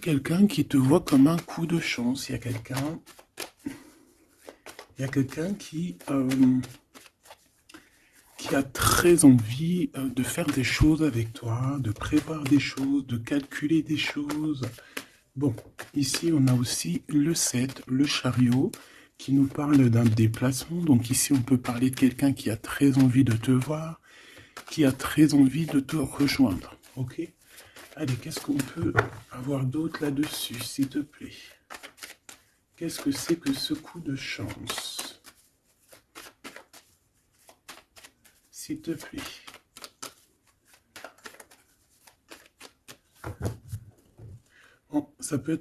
Quelqu'un qui te voit comme un coup de chance. Il y a quelqu'un qui a très envie de faire des choses avec toi, de prévoir des choses, de calculer des choses. Bon, ici on a aussi le 7, le chariot, qui nous parle d'un déplacement. Donc ici on peut parler de quelqu'un qui a très envie de te voir, qui a très envie de te rejoindre. Ok? Allez, qu'est-ce qu'on peut avoir d'autre là-dessus, s'il te plaît? Qu'est-ce que c'est que ce coup de chance? S'il te plaît. Bon, ça peut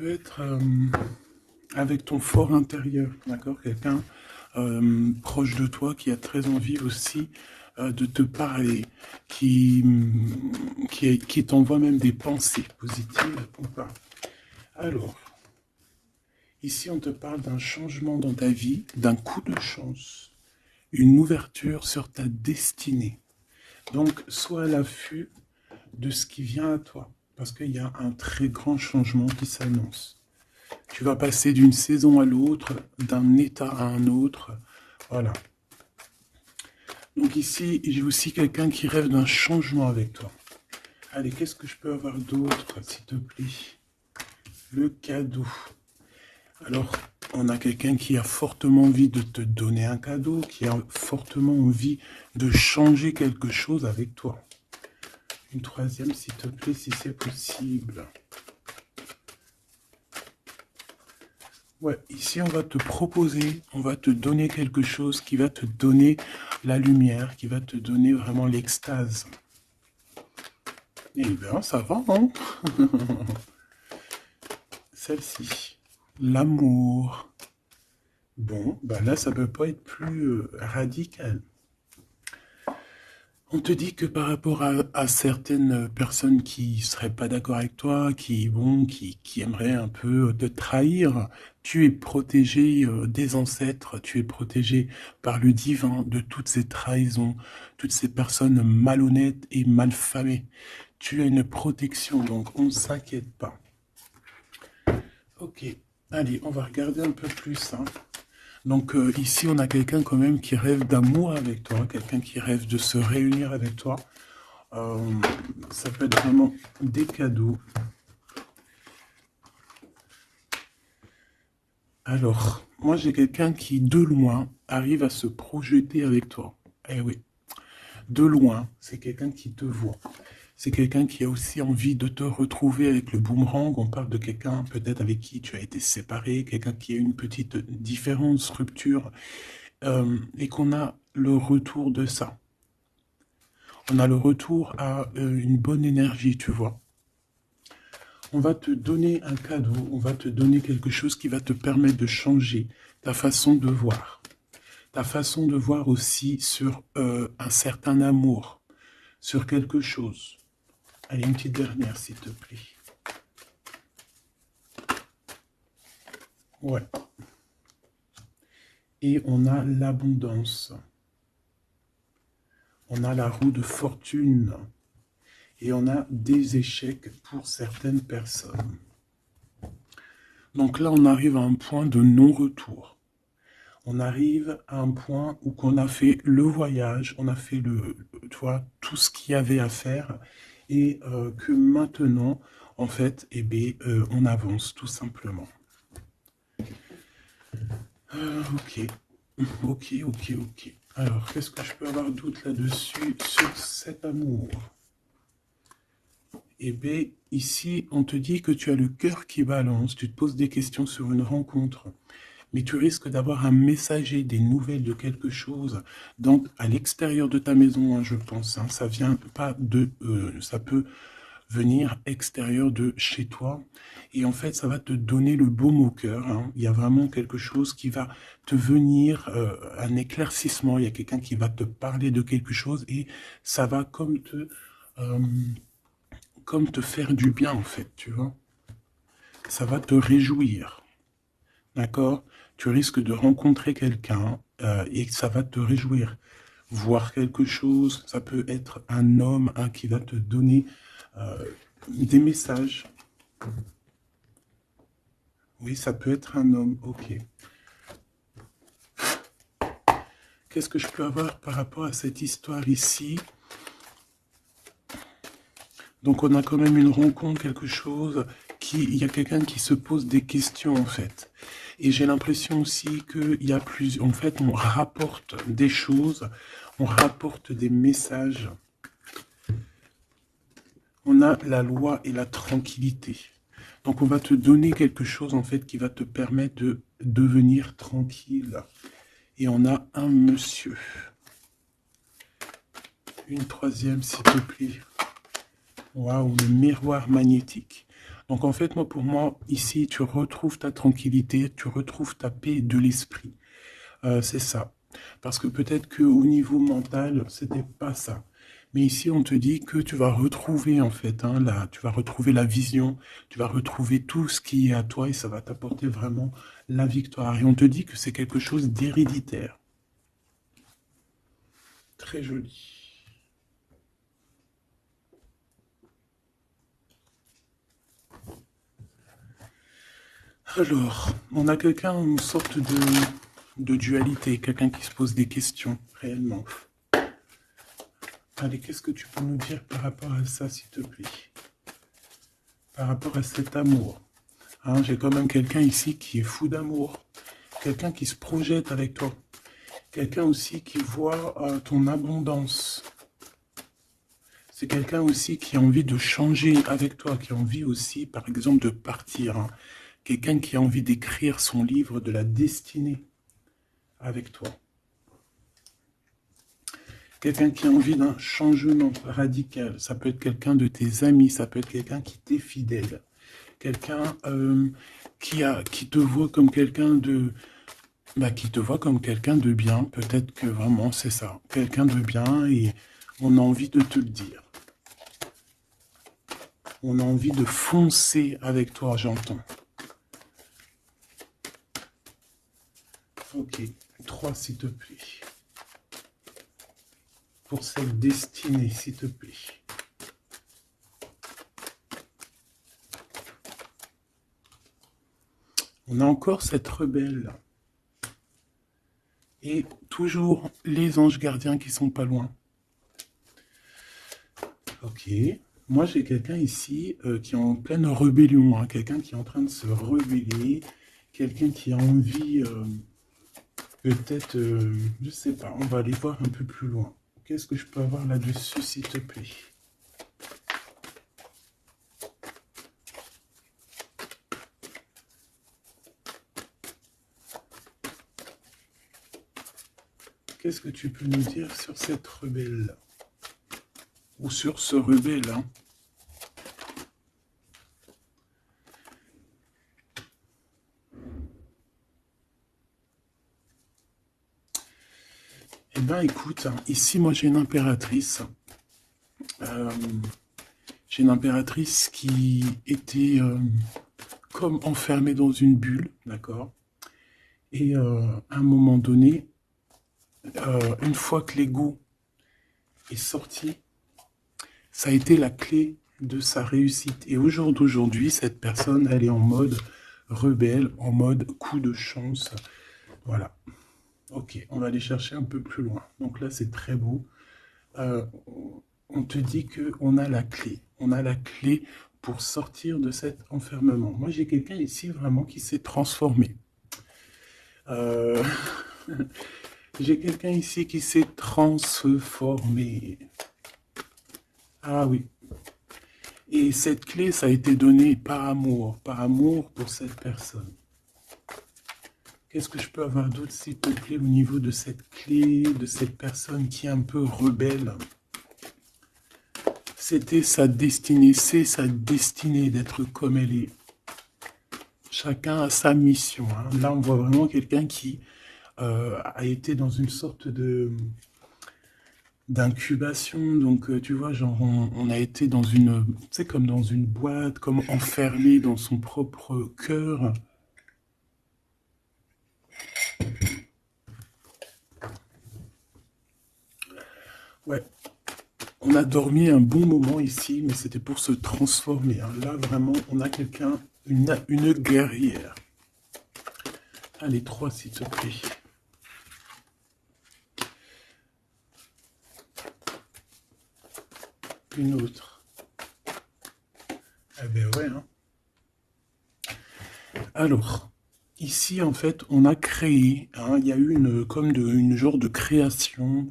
être avec ton fort intérieur, d'accord? Quelqu'un proche de toi qui a très envie aussi de te parler, qui t'envoie même des pensées positives ou pas. Alors, ici on te parle d'un changement dans ta vie, d'un coup de chance, une ouverture sur ta destinée. Donc, sois à l'affût de ce qui vient à toi, parce qu'il y a un très grand changement qui s'annonce. Tu vas passer d'une saison à l'autre, d'un état à un autre. Voilà. Donc ici, j'ai aussi quelqu'un qui rêve d'un changement avec toi. Allez, qu'est-ce que je peux avoir d'autre, s'il te plaît? Le cadeau. Alors, on a quelqu'un qui a fortement envie de te donner un cadeau, qui a fortement envie de changer quelque chose avec toi. Une troisième, s'il te plaît, si c'est possible. Ouais, ici on va te proposer, on va te donner quelque chose qui va te donner la lumière, qui va te donner vraiment l'extase. Eh bien, ça va, hein? Celle-ci, l'amour. Bon, bah là, ça peut pas être plus radical. On te dit que par rapport à certaines personnes qui seraient pas d'accord avec toi, qui aimeraient un peu te trahir, tu es protégé des ancêtres, tu es protégé par le divin de toutes ces trahisons, toutes ces personnes malhonnêtes et malfamées. Tu as une protection, donc on ne s'inquiète pas. Ok, allez, on va regarder un peu plus, hein. Donc ici, on a quelqu'un quand même qui rêve d'amour avec toi, quelqu'un qui rêve de se réunir avec toi. Ça peut être vraiment des cadeaux. Alors, moi j'ai quelqu'un qui, de loin, arrive à se projeter avec toi. Eh oui, de loin, c'est quelqu'un qui te voit. C'est quelqu'un qui a aussi envie de te retrouver avec le boomerang. On parle de quelqu'un peut-être avec qui tu as été séparé, quelqu'un qui a une petite différence, rupture, et qu'on a le retour de ça. On a le retour à une bonne énergie, tu vois. On va te donner un cadeau, on va te donner quelque chose qui va te permettre de changer ta façon de voir. Ta façon de voir aussi sur un certain amour, sur quelque chose. Allez, une petite dernière, s'il te plaît. Ouais. Et on a l'abondance. On a la roue de fortune. Et on a des échecs pour certaines personnes. Donc là, on arrive à un point de non-retour. On arrive à un point où on a fait le voyage, on a fait tu vois, tout ce qu'il y avait à faire, et que maintenant, en fait, eh bien, on avance tout simplement. Ok, ok. Alors, qu'est-ce que je peux avoir d'autre là-dessus sur cet amour? Eh bien, ici, on te dit que tu as le cœur qui balance, tu te poses des questions sur une rencontre, mais tu risques d'avoir un messager, des nouvelles de quelque chose, donc à l'extérieur de ta maison, hein, je pense, hein, ça vient pas de, ça peut venir extérieur de chez toi, et en fait, ça va te donner le baume au cœur, hein. Il y a vraiment quelque chose qui va te venir, un éclaircissement, il y a quelqu'un qui va te parler de quelque chose, et ça va comme te faire du bien, en fait, tu vois. Ça va te réjouir, d'accord? Tu risques de rencontrer quelqu'un et ça va te réjouir. Voir quelque chose, ça peut être un homme qui va te donner des messages. Oui, ça peut être un homme, ok. Qu'est-ce que je peux avoir par rapport à cette histoire ici? Donc on a quand même une rencontre, quelque chose, il y a quelqu'un qui se pose des questions en fait. Et j'ai l'impression aussi qu'il y a plus, en fait on rapporte des choses, on rapporte des messages. On a la loi et la tranquillité. Donc on va te donner quelque chose en fait qui va te permettre de devenir tranquille. Et on a un monsieur. Une troisième s'il te plaît. Waouh, le miroir magnétique. Donc en fait, pour moi, ici, tu retrouves ta tranquillité, tu retrouves ta paix de l'esprit. C'est ça. Parce que peut-être qu'au niveau mental, c'était pas ça. Mais ici, on te dit que tu vas retrouver, en fait, tu vas retrouver la vision, tu vas retrouver tout ce qui est à toi et ça va t'apporter vraiment la victoire. Et on te dit que c'est quelque chose d'héréditaire. Très joli. Alors, on a quelqu'un, une sorte de dualité, quelqu'un qui se pose des questions, réellement. Allez, qu'est-ce que tu peux nous dire par rapport à ça, s'il te plaît? Par rapport à cet amour. Hein, j'ai quand même quelqu'un ici qui est fou d'amour. Quelqu'un qui se projette avec toi. Quelqu'un aussi qui voit ton abondance. C'est quelqu'un aussi qui a envie de changer avec toi, qui a envie aussi, par exemple, de partir. Hein. Quelqu'un qui a envie d'écrire son livre de la destinée avec toi. Quelqu'un qui a envie d'un changement radical. Ça peut être quelqu'un de tes amis, ça peut être quelqu'un qui t'est fidèle. Quelqu'un qui te voit comme quelqu'un de... qui te voit comme quelqu'un de bien. Peut-être que vraiment c'est ça. Quelqu'un de bien et on a envie de te le dire. On a envie de foncer avec toi, j'entends. Ok, 3 s'il te plaît. Pour cette destinée, s'il te plaît. On a encore cette rebelle. Et toujours les anges gardiens qui sont pas loin. Ok. Moi, j'ai quelqu'un ici qui est en pleine rébellion. Hein, quelqu'un qui est en train de se rebeller. Quelqu'un qui a envie, peut-être, je sais pas, on va aller voir un peu plus loin. Qu'est-ce que je peux avoir là-dessus, s'il te plaît? Qu'est-ce que tu peux nous dire sur cette rebelle? Ou sur ce rebelle, hein? Eh bien, écoute, ici, moi, j'ai une impératrice. J'ai une impératrice qui était comme enfermée dans une bulle, d'accord? Et à un moment donné, une fois que l'ego est sorti, ça a été la clé de sa réussite. Et au jour d'aujourd'hui, cette personne, elle est en mode rebelle, en mode coup de chance. Voilà. Ok, on va aller chercher un peu plus loin. Donc là, c'est très beau. On te dit qu'on a la clé. On a la clé pour sortir de cet enfermement. Moi, j'ai quelqu'un ici vraiment qui s'est transformé. J'ai quelqu'un ici qui s'est transformé. Ah oui. Et cette clé, ça a été donné par amour pour cette personne. Qu'est-ce que je peux avoir d'autre, s'il te plaît, au niveau de cette clé, de cette personne qui est un peu rebelle? C'était sa destinée, c'est sa destinée d'être comme elle est. Chacun a sa mission. Hein. Là, on voit vraiment quelqu'un qui a été dans une sorte de d'incubation. Donc, tu vois, genre, on a été dans une, tu sais, comme dans une boîte, comme enfermé dans son propre cœur. Ouais. On a dormi un bon moment ici, mais c'était pour se transformer. Hein. Là, vraiment, on a quelqu'un, une guerrière. Allez, 3, s'il te plaît. Une autre. Eh ben ouais, hein. Alors, ici, en fait, on a créé, hein, il y a eu une genre de création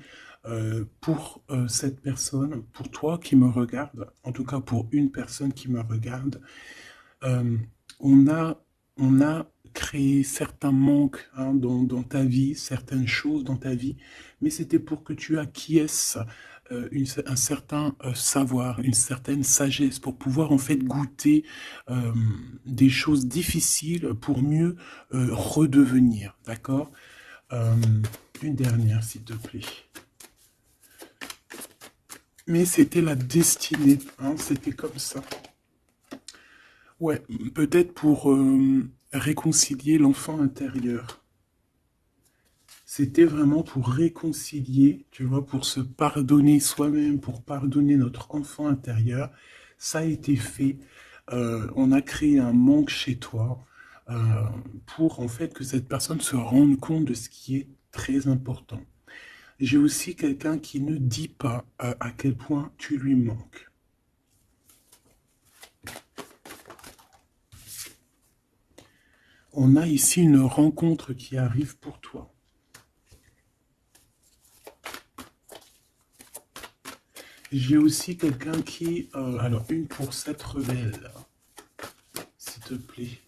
pour cette personne, pour toi qui me regarde, en tout cas pour une personne qui me regarde. Euh, on a, on a créé certains manques hein, dans ta vie, certaines choses dans ta vie, mais c'était pour que tu acquiesces un certain savoir, une certaine sagesse, pour pouvoir en fait goûter euh, des choses difficiles pour mieux redevenir, d'accord. Euh, une dernière, s'il te plaît. Mais c'était la destinée, hein, c'était comme ça. Ouais, peut-être pour réconcilier l'enfant intérieur. C'était vraiment pour réconcilier, tu vois, pour se pardonner soi-même, pour pardonner notre enfant intérieur. Ça a été fait. On a créé un manque chez toi euh, pour en fait que cette personne se rende compte de ce qui est très important. J'ai aussi quelqu'un qui ne dit pas à quel point tu lui manques. On a ici une rencontre qui arrive pour toi. J'ai aussi quelqu'un qui... alors, une pour cette rebelle, s'il te plaît.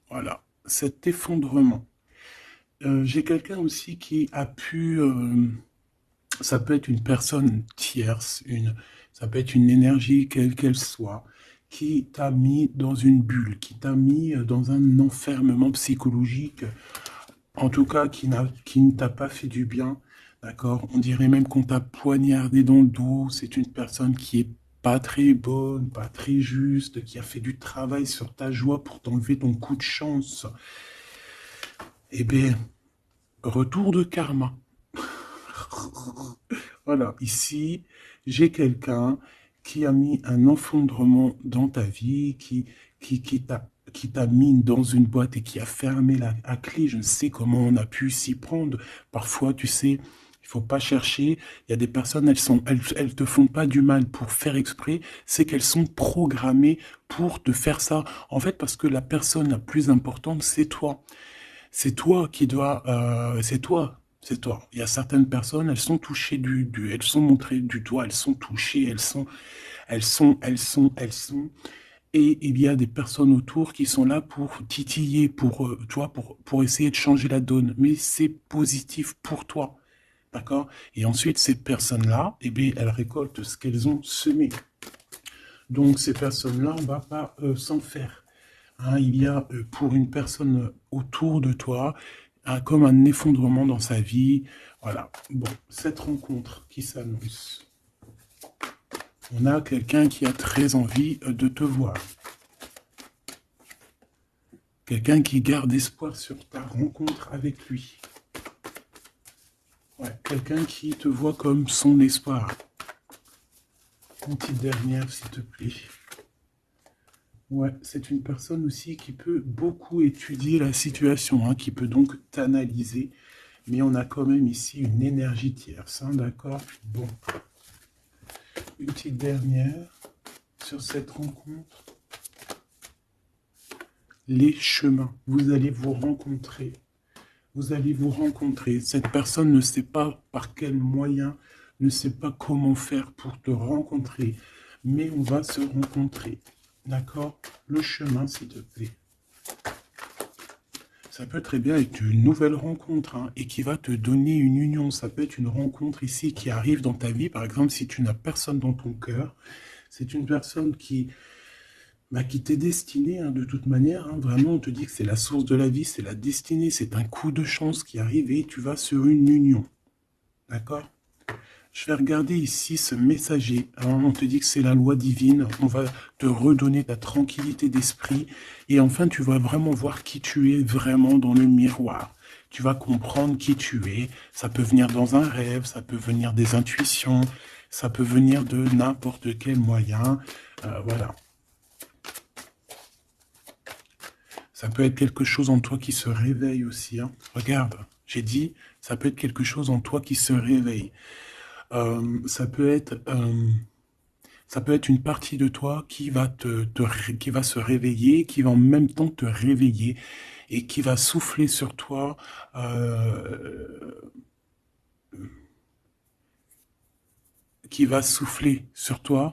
Voilà, cet effondrement. J'ai quelqu'un aussi qui a pu... ça peut être une personne tierce, ça peut être une énergie, quelle qu'elle soit, qui t'a mis dans une bulle, qui t'a mis dans un enfermement psychologique, en tout cas qui ne t'a pas fait du bien, d'accord? On dirait même qu'on t'a poignardé dans le dos, c'est une personne qui est pas très bonne, pas très juste, qui a fait du travail sur ta joie pour t'enlever ton coup de chance. Eh bien, retour de karma. Voilà, ici, j'ai quelqu'un qui a mis un effondrement dans ta vie, qui t'a mis dans une boîte et qui a fermé la clé. Je ne sais comment on a pu s'y prendre. Parfois, tu sais, il faut pas chercher. Il y a des personnes, elles te font pas du mal pour faire exprès. C'est qu'elles sont programmées pour te faire ça. En fait, parce que la personne la plus importante, c'est toi. C'est toi qui dois, c'est toi, c'est toi. Il y a certaines personnes, elles sont touchées elles sont montrées du doigt, elles sont touchées, elles sont. Et il y a des personnes autour qui sont là pour titiller, tu vois, pour essayer de changer la donne. Mais c'est positif pour toi, d'accord? Et ensuite, ces personnes-là, eh bien, elles récoltent ce qu'elles ont semé. Donc, ces personnes-là, on ne va pas s'en faire. Hein, il y a pour une personne autour de toi comme un effondrement dans sa vie. Voilà. Bon, cette rencontre qui s'annonce. On a quelqu'un qui a très envie de te voir. Quelqu'un qui garde espoir sur ta rencontre avec lui. Ouais, quelqu'un qui te voit comme son espoir. Une petite dernière, s'il te plaît. Ouais, c'est une personne aussi qui peut beaucoup étudier la situation, hein, qui peut donc t'analyser. Mais on a quand même ici une énergie tierce, hein, d'accord? Bon. Une petite dernière sur cette rencontre. Les chemins. Vous allez vous rencontrer. Vous allez vous rencontrer. Cette personne ne sait pas par quel moyen, ne sait pas comment faire pour te rencontrer. Mais on va se rencontrer. D'accord? Le chemin, s'il te plaît. Ça peut très bien être une nouvelle rencontre hein, et qui va te donner une union. Ça peut être une rencontre ici qui arrive dans ta vie. Par exemple, si tu n'as personne dans ton cœur, c'est une personne qui t'est destinée hein, de toute manière. Hein. Vraiment, on te dit que c'est la source de la vie, c'est la destinée, c'est un coup de chance qui arrive et tu vas sur une union. D'accord? Je vais regarder ici ce messager. Alors, on te dit que c'est la loi divine. On va te redonner ta tranquillité d'esprit. Et enfin, tu vas vraiment voir qui tu es vraiment dans le miroir. Tu vas comprendre qui tu es. Ça peut venir dans un rêve, ça peut venir des intuitions, ça peut venir de n'importe quel moyen. Voilà. Ça peut être quelque chose en toi qui se réveille aussi. Hein. Regarde, j'ai dit, ça peut être quelque chose en toi qui se réveille. Ça peut être une partie de toi qui va qui va se réveiller, qui va en même temps te réveiller et qui va souffler sur toi,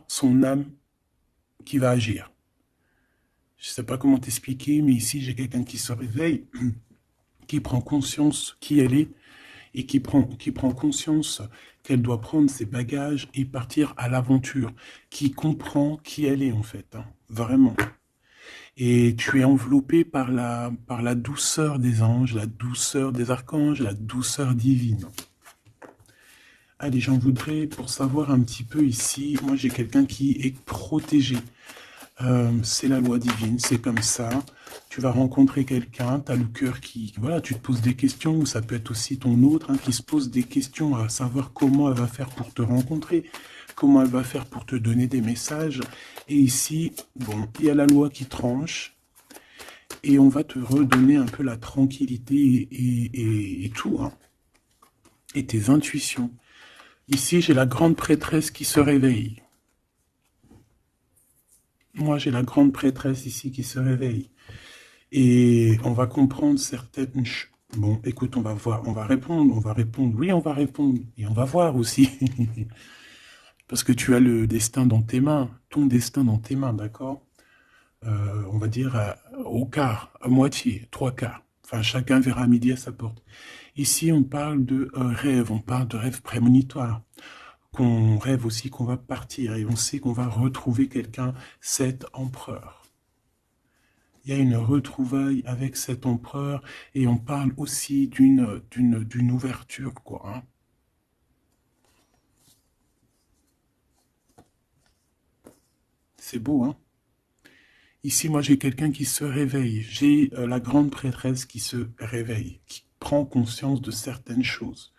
son âme qui va agir. Je ne sais pas comment t'expliquer, mais ici j'ai quelqu'un qui se réveille, qui prend conscience qui elle est et qui prend conscience qu'elle doit prendre ses bagages et partir à l'aventure, qui comprend qui elle est en fait, hein, vraiment. Et tu es enveloppé par la douceur des anges, la douceur des archanges, la douceur divine. Allez, j'en voudrais pour savoir un petit peu ici, moi j'ai quelqu'un qui est protégé. C'est la loi divine, c'est comme ça. Tu vas rencontrer quelqu'un, tu as le cœur qui... Voilà, tu te poses des questions, ou ça peut être aussi ton autre, hein, qui se pose des questions à savoir comment elle va faire pour te rencontrer, comment elle va faire pour te donner des messages. Et ici, bon, il y a la loi qui tranche, et on va te redonner un peu la tranquillité et tout, hein, et tes intuitions. Ici, j'ai la grande prêtresse qui se réveille. Moi, j'ai la grande prêtresse ici qui se réveille. Et on va comprendre certaines... Bon, écoute, on va voir, on va répondre, oui, on va répondre. Et on va voir aussi. Parce que tu as le destin dans tes mains, ton destin dans tes mains, d'accord? On va dire au quart, à moitié, trois quarts. Enfin, chacun verra midi à sa porte. Ici, on parle de rêve, on parle de rêve prémonitoire. Qu'on rêve aussi qu'on va partir et on sait qu'on va retrouver quelqu'un, cet empereur. Il y a une retrouvaille avec cet empereur et on parle aussi d'une ouverture, quoi. Hein. C'est beau, hein? Ici, moi, j'ai quelqu'un qui se réveille. J'ai la grande prêtresse qui se réveille, qui prend conscience de certaines choses.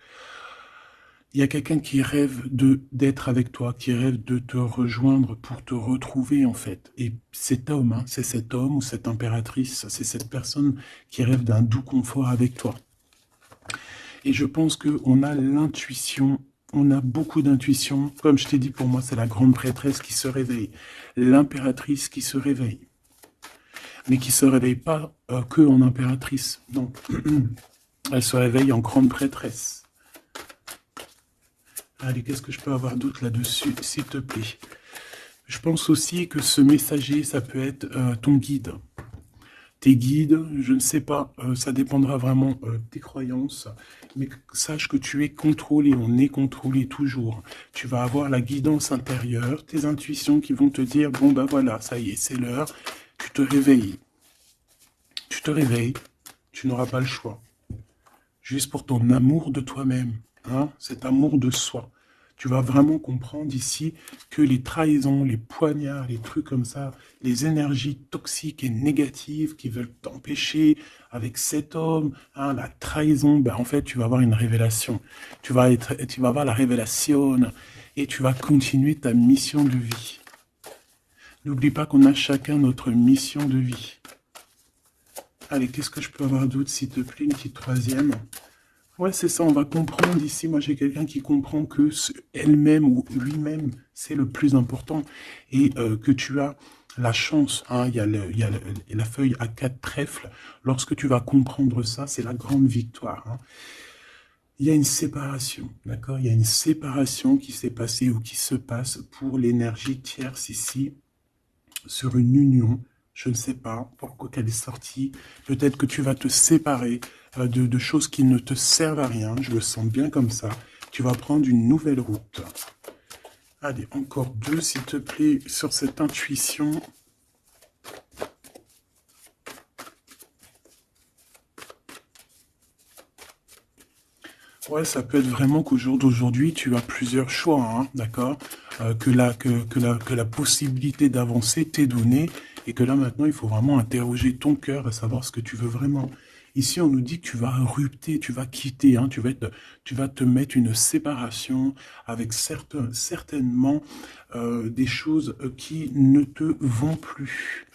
Il y a quelqu'un qui rêve d'être avec toi, qui rêve de te rejoindre pour te retrouver, en fait. Et cet homme, hein, c'est cet homme ou cette impératrice, c'est cette personne qui rêve d'un doux confort avec toi. Et je pense qu'on a l'intuition, on a beaucoup d'intuition. Comme je t'ai dit, pour moi, c'est la grande prêtresse qui se réveille, l'impératrice qui se réveille. Mais qui ne se réveille pas que en impératrice, non. Elle se réveille en grande prêtresse. Allez, qu'est-ce que je peux avoir d'autre là-dessus, s'il te plaît? Je pense aussi que ce messager, ça peut être ton guide. Tes guides, je ne sais pas, ça dépendra vraiment de tes croyances, mais sache que tu es contrôlé, on est contrôlé toujours. Tu vas avoir la guidance intérieure, tes intuitions qui vont te dire, bon ben voilà, ça y est, c'est l'heure, tu te réveilles. Tu te réveilles, tu n'auras pas le choix. Juste pour ton amour de toi-même, hein, cet amour de soi. Tu vas vraiment comprendre ici que les trahisons, les poignards, les trucs comme ça, les énergies toxiques et négatives qui veulent t'empêcher avec cet homme, hein, la trahison, ben en fait, tu vas avoir une révélation. Tu vas avoir la révélation et tu vas continuer ta mission de vie. N'oublie pas qu'on a chacun notre mission de vie. Allez, qu'est-ce que je peux avoir d'autre, s'il te plaît, une petite troisième? Ouais, c'est ça, on va comprendre ici. Moi, j'ai quelqu'un qui comprend que elle-même ou lui-même, c'est le plus important. Et que tu as la chance, hein, il y a la feuille à 4 trèfles. Lorsque tu vas comprendre ça, c'est la grande victoire. Hein. Il y a une séparation, d'accord? Il y a une séparation qui s'est passée ou qui se passe pour l'énergie tierce ici, sur une union. Je ne sais pas pourquoi qu'elle est sortie. Peut-être que tu vas te séparer de choses qui ne te servent à rien. Je le sens bien comme ça. Tu vas prendre une nouvelle route. Allez, encore deux, s'il te plaît, sur cette intuition. Ouais, ça peut être vraiment qu'au jour d'aujourd'hui, tu as plusieurs choix, hein, d'accord? Que la possibilité d'avancer t'est donnée et que là, maintenant, il faut vraiment interroger ton cœur et savoir ce que tu veux vraiment. Ici, on nous dit que tu vas rupter, tu vas quitter, hein, tu vas te mettre une séparation avec certainement des choses qui ne te vont plus.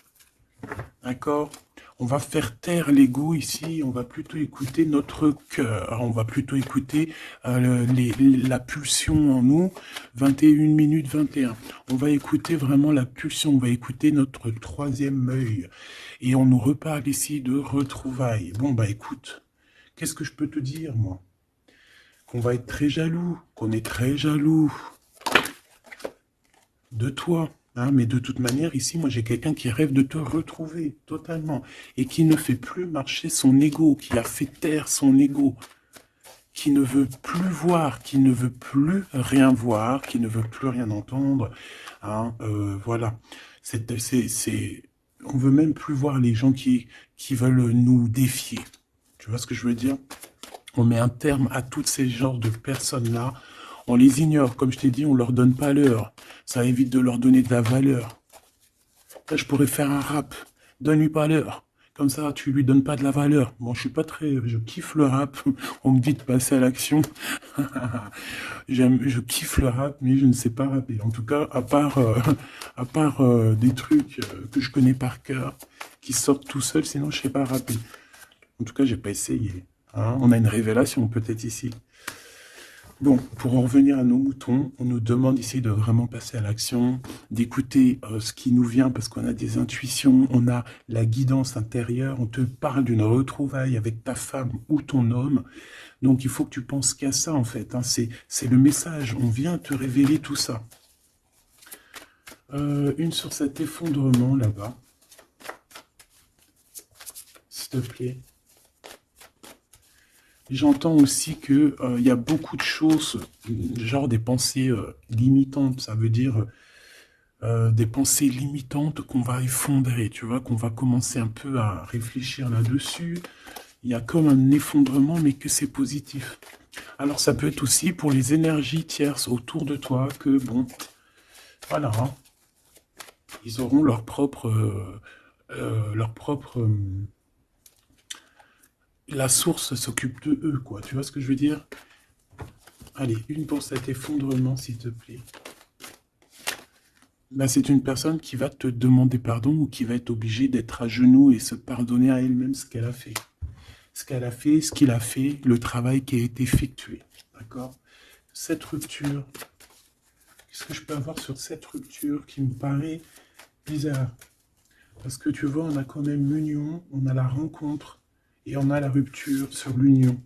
D'accord? On va faire taire l'ego ici, on va plutôt écouter notre cœur, on va plutôt écouter la pulsion en nous, 21 minutes 21. On va écouter vraiment la pulsion, on va écouter notre troisième œil. Et on nous reparle ici de retrouvailles. Bon, bah écoute, qu'est-ce que je peux te dire, moi? Qu'on va être très jaloux, qu'on est très jaloux de toi. Hein, mais de toute manière, ici, moi, j'ai quelqu'un qui rêve de te retrouver totalement et qui ne fait plus marcher son ego, qui a fait taire son ego, qui ne veut plus voir, qui ne veut plus rien voir, qui ne veut plus rien entendre. Hein, voilà. On veut même plus voir les gens qui veulent nous défier. Tu vois ce que je veux dire? On met un terme à tous ces genres de personnes-là. On les ignore, comme je t'ai dit, on leur donne pas l'heure. Ça évite de leur donner de la valeur. Là, je pourrais faire un rap. Donne-lui pas l'heure. Comme ça, tu lui donnes pas de la valeur. Bon, je suis pas très... Je kiffe le rap. On me dit de passer à l'action. Je kiffe le rap, mais je ne sais pas rapper. En tout cas, à part des trucs que je connais par cœur, qui sortent tout seuls, sinon je sais pas rapper. En tout cas, j'ai pas essayé. Hein, on a une révélation peut-être ici. Bon, pour en revenir à nos moutons, on nous demande ici de vraiment passer à l'action, d'écouter ce qui nous vient parce qu'on a des intuitions, on a la guidance intérieure, on te parle d'une retrouvaille avec ta femme ou ton homme. Donc il faut que tu penses qu'à ça en fait, hein. C'est le message, on vient te révéler tout ça. Une sur cet effondrement là-bas, s'il te plaît. J'entends aussi que y a beaucoup de choses, genre des pensées limitantes. Ça veut dire des pensées limitantes qu'on va effondrer, tu vois, qu'on va commencer un peu à réfléchir là-dessus. Il y a comme un effondrement, mais que c'est positif. Alors ça peut être aussi pour les énergies tierces autour de toi que, bon, voilà, hein, ils auront leur propre... la source s'occupe de eux, quoi. Tu vois ce que je veux dire? Allez, une pour cet effondrement, s'il te plaît. Là, c'est une personne qui va te demander pardon ou qui va être obligée d'être à genoux et se pardonner à elle-même ce qu'elle a fait. Ce qu'elle a fait, ce qu'il a fait, le travail qui a été effectué. D'accord? Cette rupture, qu'est-ce que je peux avoir sur cette rupture qui me paraît bizarre? Parce que tu vois, on a quand même l'union, on a la rencontre et on a la rupture sur l'union.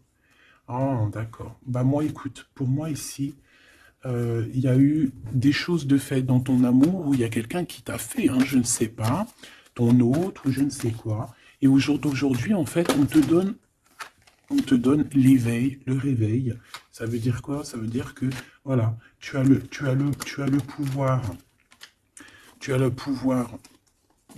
Ah, d'accord. Bah moi, écoute, pour moi ici, il y a eu des choses de fait dans ton amour où il y a quelqu'un qui t'a fait, hein, je ne sais pas, ton autre ou je ne sais quoi. Et au jour d'aujourd'hui, en fait, on te donne l'éveil, le réveil. Ça veut dire quoi? Ça veut dire que, voilà, tu as le pouvoir. Tu as le pouvoir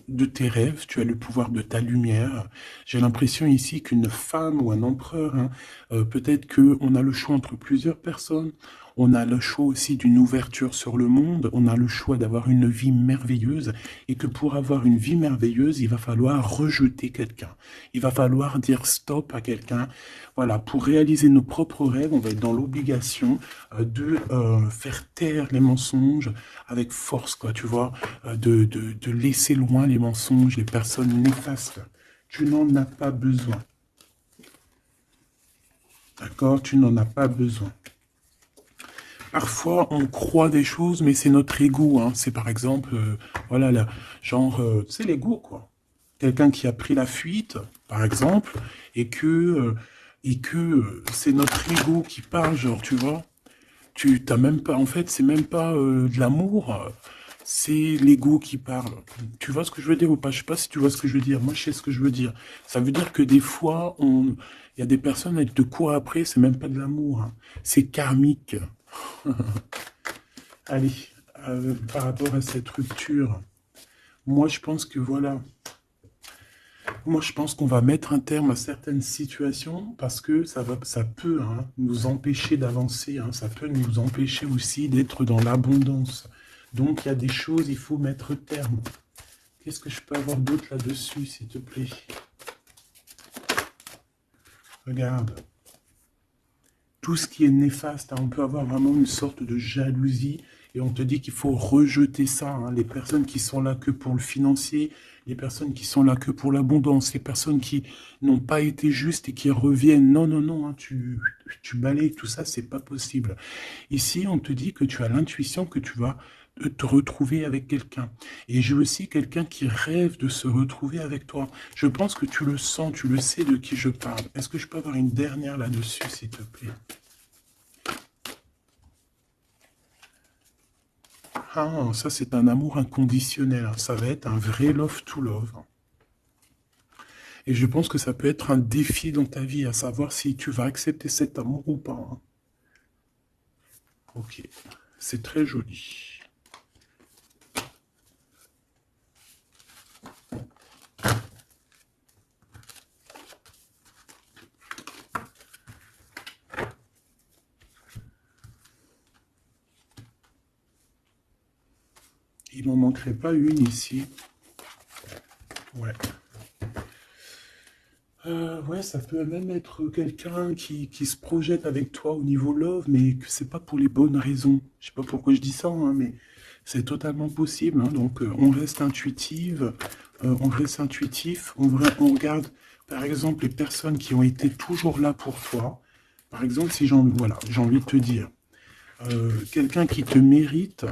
de tes rêves, tu as le pouvoir de ta lumière. J'ai l'impression ici qu'une femme ou un empereur, hein, peut-être qu'on a le choix entre plusieurs personnes, on a le choix aussi d'une ouverture sur le monde, on a le choix d'avoir une vie merveilleuse, et que pour avoir une vie merveilleuse, il va falloir rejeter quelqu'un. Il va falloir dire stop à quelqu'un. Voilà, pour réaliser nos propres rêves, on va être dans l'obligation de faire taire les mensonges avec force, quoi, tu vois, de laisser loin les mensonges, les personnes néfastes. Tu n'en as pas besoin. D'accord? Tu n'en as pas besoin. Parfois, on croit des choses, mais c'est notre ego. Hein. C'est par exemple, voilà, là, genre, c'est l'ego, quoi. Quelqu'un qui a pris la fuite, par exemple, et que c'est notre ego qui parle, genre, tu vois. Tu t'as même pas, en fait, c'est même pas de l'amour, c'est l'ego qui parle. Tu vois ce que je veux dire ou pas? Je sais pas si tu vois ce que je veux dire. Moi, je sais ce que je veux dire. Ça veut dire que des fois, il y a des personnes, elles te courent après, c'est même pas de l'amour. Hein. C'est karmique. Allez, par rapport à cette rupture, moi, je pense que voilà, Moi, je pense qu'on va mettre un terme à certaines situations parce que ça peut hein, nous empêcher d'avancer, hein, ça peut nous empêcher aussi d'être dans l'abondance. Donc, il y a des choses, il faut mettre terme. Qu'est-ce que je peux avoir d'autre là-dessus, s'il te plaît? Regarde. Tout ce qui est néfaste, hein, on peut avoir vraiment une sorte de jalousie et on te dit qu'il faut rejeter ça. Hein, les personnes qui sont là que pour le financier, les personnes qui sont là que pour l'abondance, les personnes qui n'ont pas été justes et qui reviennent. Non, non, non, hein, tu balayes tout ça, c'est pas possible. Ici, on te dit que tu as l'intuition que tu vas te retrouver avec quelqu'un. Et j'ai aussi quelqu'un qui rêve de se retrouver avec toi. Je pense que tu le sens, tu le sais de qui je parle. Est-ce que je peux avoir une dernière là-dessus, s'il te plaît? Ah, ça c'est un amour inconditionnel. Hein. Ça va être un vrai love to love. Et je pense que ça peut être un défi dans ta vie, à savoir si tu vas accepter cet amour ou pas. Hein. Ok, c'est très joli. Il n'en manquerait pas une ici. Ouais. Ouais, ça peut même être quelqu'un qui se projette avec toi au niveau love, mais que c'est pas pour les bonnes raisons. Je sais pas pourquoi je dis ça, hein, mais c'est totalement possible. Hein. Donc, on reste intuitive, on reste intuitif, on regarde, par exemple, les personnes qui ont été toujours là pour toi. Par exemple, si voilà, j'ai envie de te dire, quelqu'un qui te mérite,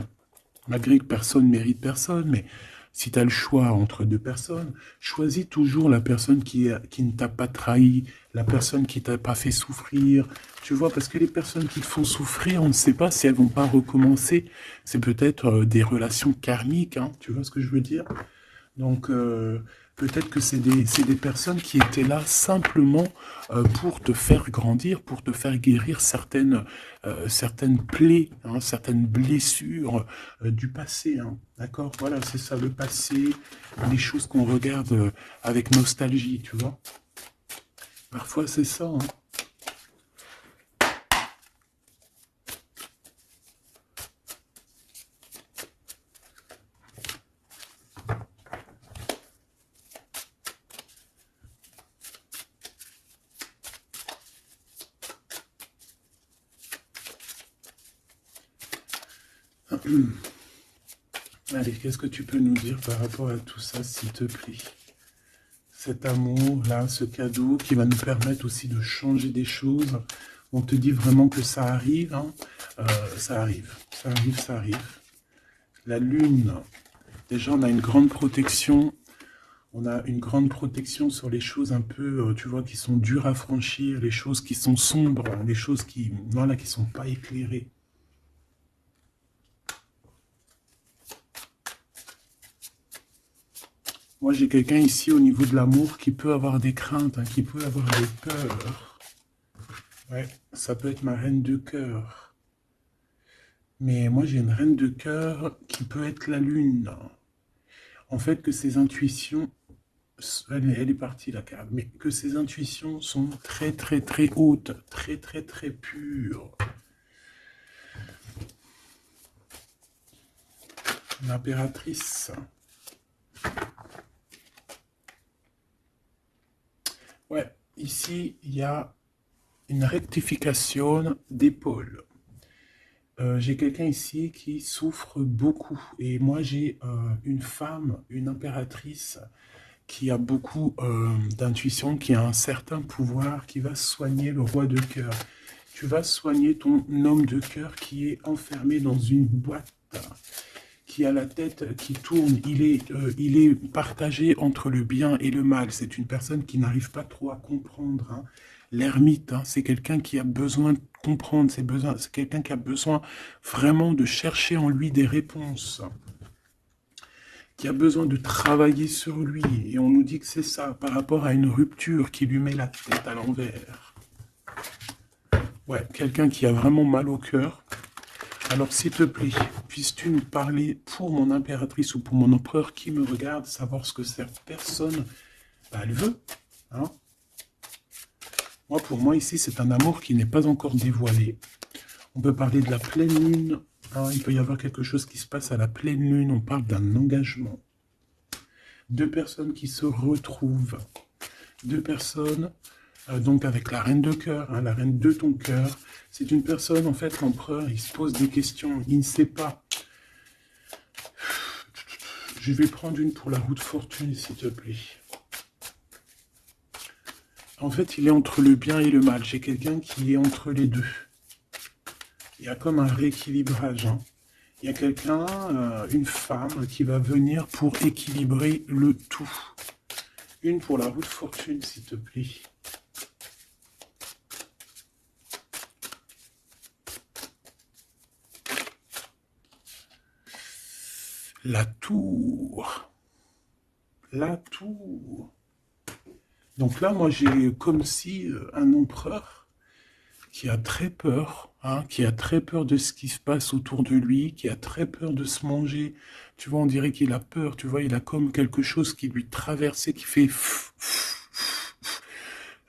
malgré que personne ne mérite personne, mais si tu as le choix entre deux personnes, choisis toujours la personne qui ne t'a pas trahi, la personne qui t'a pas fait souffrir. Tu vois, parce que les personnes qui te font souffrir, on ne sait pas si elles vont pas recommencer. C'est peut-être des relations karmiques, hein, tu vois ce que je veux dire? Donc, peut-être que c'est des personnes qui étaient là simplement pour te faire grandir, pour te faire guérir certaines plaies, hein, certaines blessures du passé. Hein, d'accord? Voilà, c'est ça, le passé, les choses qu'on regarde avec nostalgie, tu vois? Parfois, c'est ça. Hein. Allez, qu'est-ce que tu peux nous dire par rapport à tout ça, s'il te plaît? Cet amour-là, ce cadeau qui va nous permettre aussi de changer des choses. On te dit vraiment que ça arrive, hein. Ça arrive, ça arrive, ça arrive. La lune, déjà on a une grande protection. On a une grande protection sur les choses un peu, tu vois, qui sont dures à franchir, les choses qui sont sombres, les choses qui, voilà, qui sont pas éclairées. Moi, j'ai quelqu'un ici au niveau de l'amour qui peut avoir des craintes, hein, qui peut avoir des peurs. Ouais, ça peut être ma reine de cœur. Mais moi, j'ai une reine de cœur qui peut être la lune. En fait, que ses intuitions, elle est partie la carte, mais que ses intuitions sont très très très hautes, très très très pures. L'impératrice. Ouais, ici, il y a une rectification d'épaule. J'ai quelqu'un ici qui souffre beaucoup. Et moi, j'ai une femme, une impératrice, qui a beaucoup d'intuition, qui a un certain pouvoir, qui va soigner le roi de cœur. Tu vas soigner ton homme de cœur qui est enfermé dans une boîte, qui a la tête qui tourne. Il est partagé entre le bien et le mal. C'est une personne qui n'arrive pas trop à comprendre. Hein. L'ermite, hein, c'est quelqu'un qui a besoin de comprendre, c'est quelqu'un qui a besoin vraiment de chercher en lui des réponses, qui a besoin de travailler sur lui. Et on nous dit que c'est ça, par rapport à une rupture qui lui met la tête à l'envers. Ouais, quelqu'un qui a vraiment mal au cœur. Alors, s'il te plaît, puisses-tu nous parler pour mon impératrice ou pour mon empereur qui me regarde, savoir ce que cette personne bah, elle veut. Hein. Moi, pour moi, ici, c'est un amour qui n'est pas encore dévoilé. On peut parler de la pleine lune. Hein. Il peut y avoir quelque chose qui se passe à la pleine lune. On parle d'un engagement. Deux personnes qui se retrouvent. Deux personnes, donc avec la reine de cœur, hein, la reine de ton cœur. C'est une personne, en fait, l'empereur, il se pose des questions. Il ne sait pas. Je vais prendre une pour la roue de fortune, s'il te plaît. En fait, il est entre le bien et le mal. J'ai quelqu'un qui est entre les deux. Il y a comme un rééquilibrage. Hein. Il y a quelqu'un, une femme, qui va venir pour équilibrer le tout. Une pour la roue de fortune, s'il te plaît. La tour. La tour. Donc là, moi, j'ai comme si un empereur qui a très peur, hein, qui a très peur de ce qui se passe autour de lui, qui a très peur de se manger. Tu vois, on dirait qu'il a peur, tu vois, il a comme quelque chose qui lui traverse et qui fait...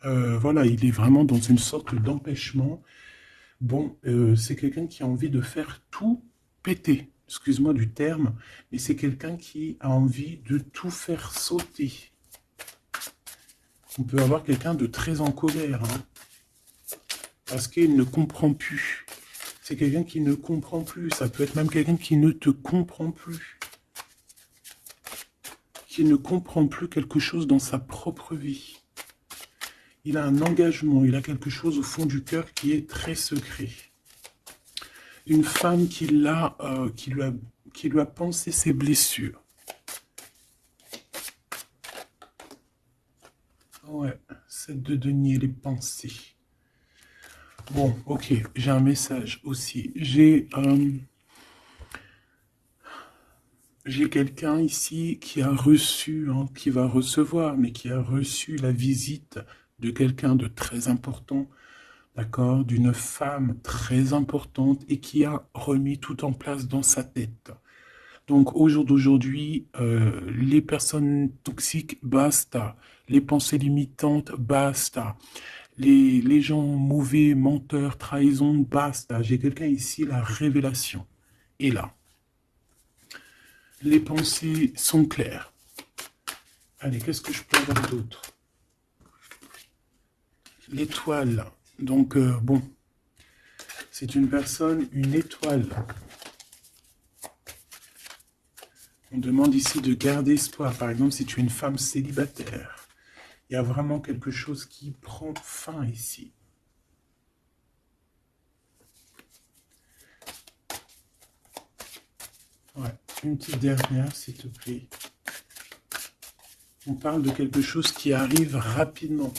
voilà, il est vraiment dans une sorte d'empêchement. Bon, c'est quelqu'un qui a envie de faire tout péter. Excuse-moi du terme, mais c'est quelqu'un qui a envie de tout faire sauter. On peut avoir quelqu'un de très en colère, hein, parce qu'il ne comprend plus. C'est quelqu'un qui ne comprend plus. Ça peut être même quelqu'un qui ne te comprend plus. Qui ne comprend plus quelque chose dans sa propre vie. Il a un engagement, il a quelque chose au fond du cœur qui est très secret. Une femme qui lui a pensé ses blessures. Ouais, 7 de denier, les pensées. Bon, ok, j'ai un message aussi. J'ai quelqu'un ici qui a reçu, hein, qui va recevoir, mais qui a reçu la visite de quelqu'un de très important, d'accord, d'une femme très importante et qui a remis tout en place dans sa tête. Donc au jour d'aujourd'hui, les personnes toxiques, basta. Les pensées limitantes, basta. Les gens mauvais, menteurs, trahison, basta. J'ai quelqu'un ici, la révélation est là. Les pensées sont claires. Allez, qu'est-ce que je peux avoir d'autre? L'étoile. Donc, bon, c'est une personne, une étoile. On demande ici de garder espoir. Par exemple, si tu es une femme célibataire, il y a vraiment quelque chose qui prend fin ici. Ouais, une petite dernière, s'il te plaît. On parle de quelque chose qui arrive rapidement.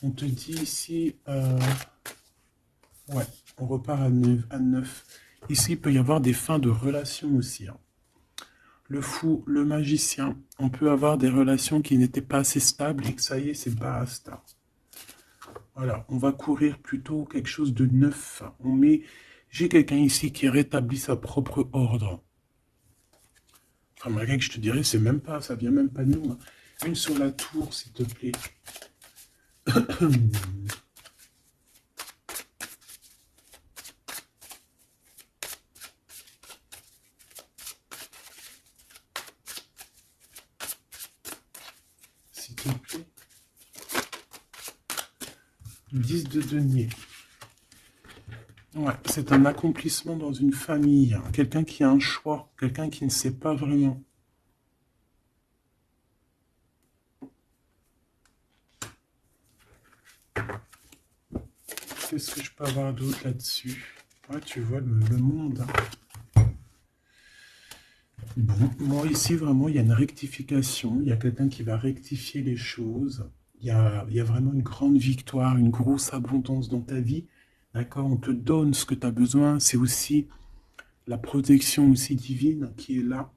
On te dit ici... ouais, on repart à 9. Ici, il peut y avoir des fins de relations aussi. Hein. Le fou, le magicien, on peut avoir des relations qui n'étaient pas assez stables et que ça y est, c'est basta. Voilà, on va courir plutôt quelque chose de neuf. J'ai quelqu'un ici qui rétablit sa propre ordre. Enfin, malgré que je te dirais, c'est même pas, ça vient même pas de nous. Hein. Une sur la tour, s'il te plaît. S'il te plaît. 10 de denier. Ouais, c'est un accomplissement dans une famille. Hein. Quelqu'un qui a un choix. Quelqu'un qui ne sait pas vraiment. Qu'est-ce que je peux avoir d'autre là-dessus? Ouais, tu vois le monde. Hein. Bon, moi ici, vraiment, il y a une rectification. Il y a quelqu'un qui va rectifier les choses. Il y a vraiment une grande victoire, une grosse abondance dans ta vie. D'accord? On te donne ce que tu as besoin. C'est aussi la protection aussi divine qui est là.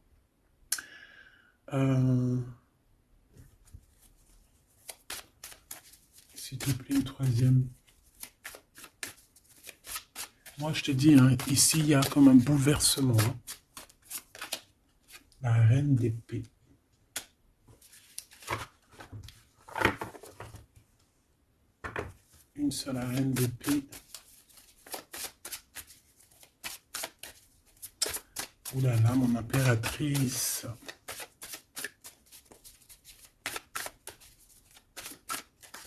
S'il te plaît, une troisième. Moi, je te dis, hein, ici, il y a comme un bouleversement. Hein. La reine d'épée. Une seule reine d'épée. Ouh là là, mon impératrice.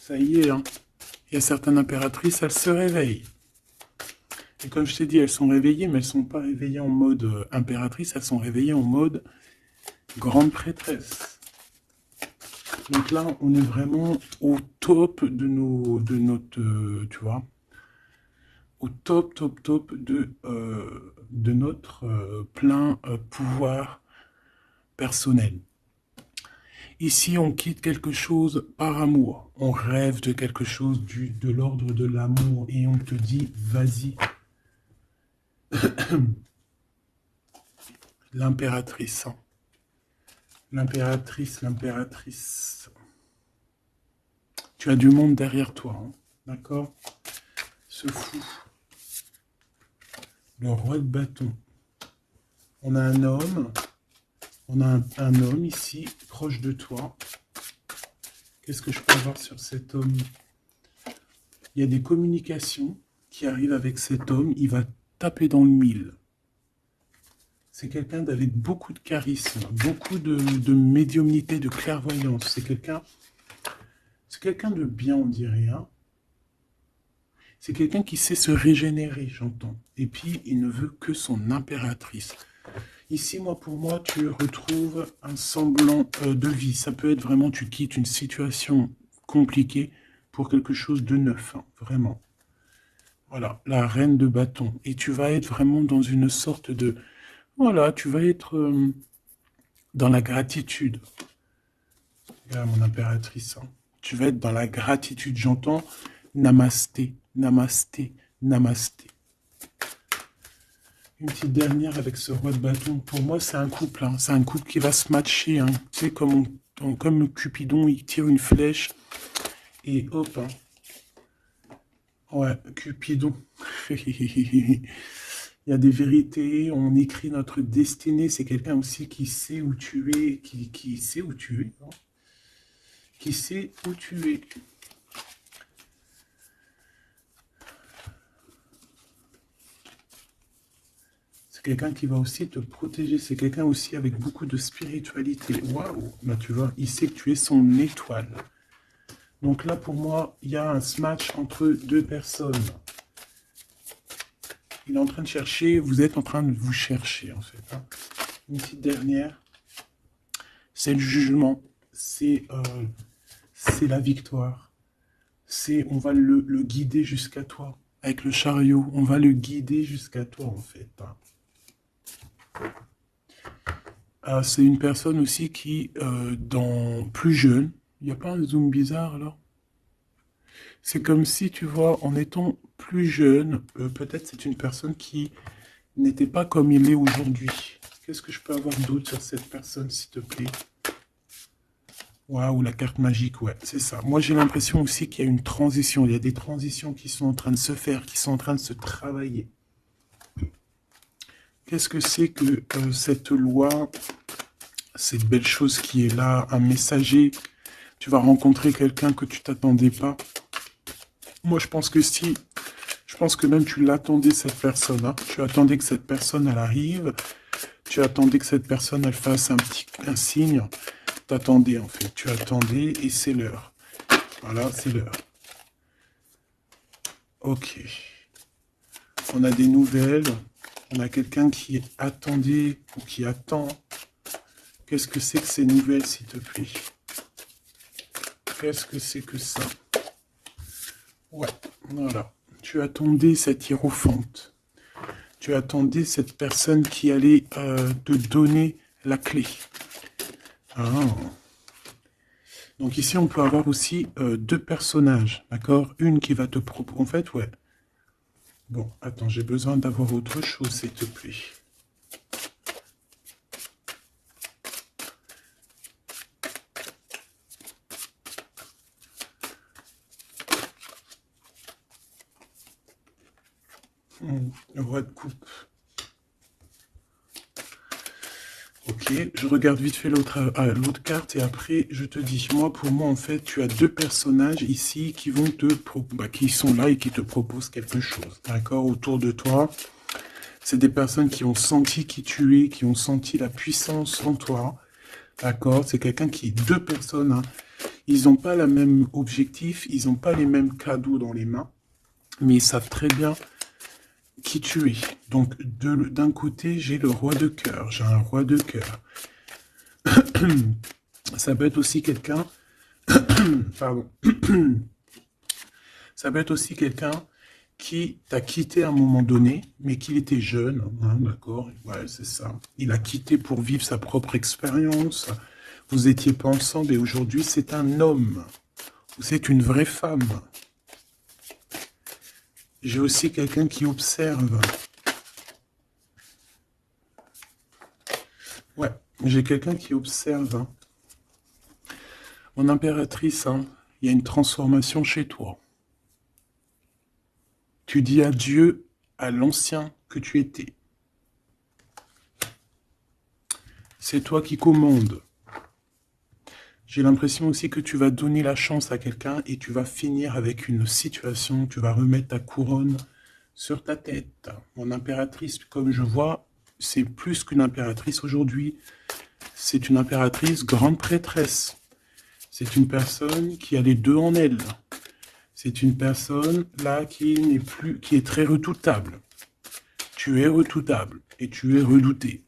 Ça y est, hein. Il y a certaines impératrices, elles se réveillent. Et comme je t'ai dit, elles sont réveillées, mais elles ne sont pas réveillées en mode impératrice, elles sont réveillées en mode grande prêtresse. Donc là, on est vraiment au top de notre, tu vois, au top de notre plein pouvoir personnel. Ici, on quitte quelque chose par amour. On rêve de quelque chose de l'ordre de l'amour et on te dit, vas-y. L'impératrice. Hein. L'impératrice. Tu as du monde derrière toi, hein. D'accord? Ce fou. Le roi de bâton. On a un homme. On a un homme ici, proche de toi. Qu'est-ce que je peux avoir sur cet homme? Il y a des communications qui arrivent avec cet homme. Il va taper dans le mille. C'est quelqu'un avec beaucoup de charisme, beaucoup de médiumnité, de clairvoyance. C'est quelqu'un de bien, on dirait. Hein. C'est quelqu'un qui sait se régénérer, j'entends. Et puis, il ne veut que son impératrice. Ici, pour moi, tu retrouves un semblant de vie. Ça peut être vraiment, tu quittes une situation compliquée pour quelque chose de neuf, hein, vraiment. Voilà, la reine de bâton. Et tu vas être vraiment dans une sorte de... Voilà, tu vas être dans la gratitude. Regarde mon impératrice. Hein. Tu vas être dans la gratitude. J'entends namasté, namasté, namasté. Une petite dernière avec ce roi de bâton. Pour moi, c'est un couple. Hein. C'est un couple qui va se matcher. Hein. Tu sais, comme Cupidon, il tire une flèche. Et hop. Hein. Ouais, Cupidon. Il y a des vérités. On écrit notre destinée. C'est quelqu'un aussi qui sait où tu es. Qui sait où tu es. Hein. Qui sait où tu es. Quelqu'un qui va aussi te protéger. C'est quelqu'un aussi avec beaucoup de spiritualité. Waouh! Bah, tu vois, il sait que tu es son étoile. Donc là, pour moi, il y a un match entre deux personnes. Il est en train de chercher, vous êtes en train de vous chercher, en fait. Hein. Une petite dernière. C'est le jugement. C'est la victoire. On va le guider jusqu'à toi. Avec le chariot, on va le guider jusqu'à toi, en fait. Hein. C'est une personne aussi qui, plus jeune, il n'y a pas un zoom bizarre là? C'est comme si, tu vois, en étant plus jeune, peut-être c'est une personne qui n'était pas comme il est aujourd'hui. Qu'est-ce que je peux avoir d'autre sur cette personne, s'il te plaît? Waouh, la carte magique, ouais, c'est ça. Moi, j'ai l'impression aussi qu'il y a une transition. Il y a des transitions qui sont en train de se faire, qui sont en train de se travailler. Qu'est-ce que c'est que cette loi, cette belle chose qui est là, un messager? Tu vas rencontrer quelqu'un que tu t'attendais pas. Moi, je pense que si, je pense que même tu l'attendais, cette personne. Hein. Tu attendais que cette personne, elle arrive. Tu attendais que cette personne, elle fasse un signe. T'attendais, en fait. Tu attendais et c'est l'heure. Voilà, c'est l'heure. Ok. On a des nouvelles. On a quelqu'un qui attendait ou qui attend. Qu'est-ce que c'est que ces nouvelles, s'il te plaît? Qu'est-ce que c'est que ça? Ouais, voilà. Tu attendais cette hiérophante. Tu attendais cette personne qui allait te donner la clé. Ah. Donc ici, on peut avoir aussi deux personnages, d'accord? Une qui va te proposer... En fait, ouais. Bon, attends, j'ai besoin d'avoir autre chose, s'il te plaît. Le roi de coupe. Ok. je regarde vite fait l'autre carte et après je te dis. Moi, pour moi, en fait, tu as deux personnages ici qui vont qui sont là et qui te proposent quelque chose, d'accord, autour de toi. C'est des personnes qui ont senti qui tu es, qui ont senti la puissance en toi, d'accord. C'est quelqu'un deux personnes, hein. Ils n'ont pas le même objectif, ils n'ont pas les mêmes cadeaux dans les mains, mais ils savent très bien qui tu es. Donc, d'un côté, j'ai le roi de cœur. J'ai un roi de cœur. Ça peut être aussi quelqu'un... Pardon. Ça peut être aussi quelqu'un qui t'a quitté à un moment donné, mais qu'il était jeune, hein, d'accord? Ouais, c'est ça. Il a quitté pour vivre sa propre expérience. Vous étiez pas ensemble et aujourd'hui, c'est un homme. C'est une vraie femme. J'ai aussi quelqu'un qui observe. Ouais, j'ai quelqu'un qui observe. Hein. Mon impératrice, hein, il y a une transformation chez toi. Tu dis adieu à l'ancien que tu étais. C'est toi qui commandes. J'ai l'impression aussi que tu vas donner la chance à quelqu'un et tu vas finir avec une situation, tu vas remettre ta couronne sur ta tête. Mon impératrice, comme je vois, c'est plus qu'une impératrice aujourd'hui. C'est une impératrice grande prêtresse. C'est une personne qui a les deux en elle. C'est une personne là qui est très redoutable. Tu es redoutable et tu es redouté.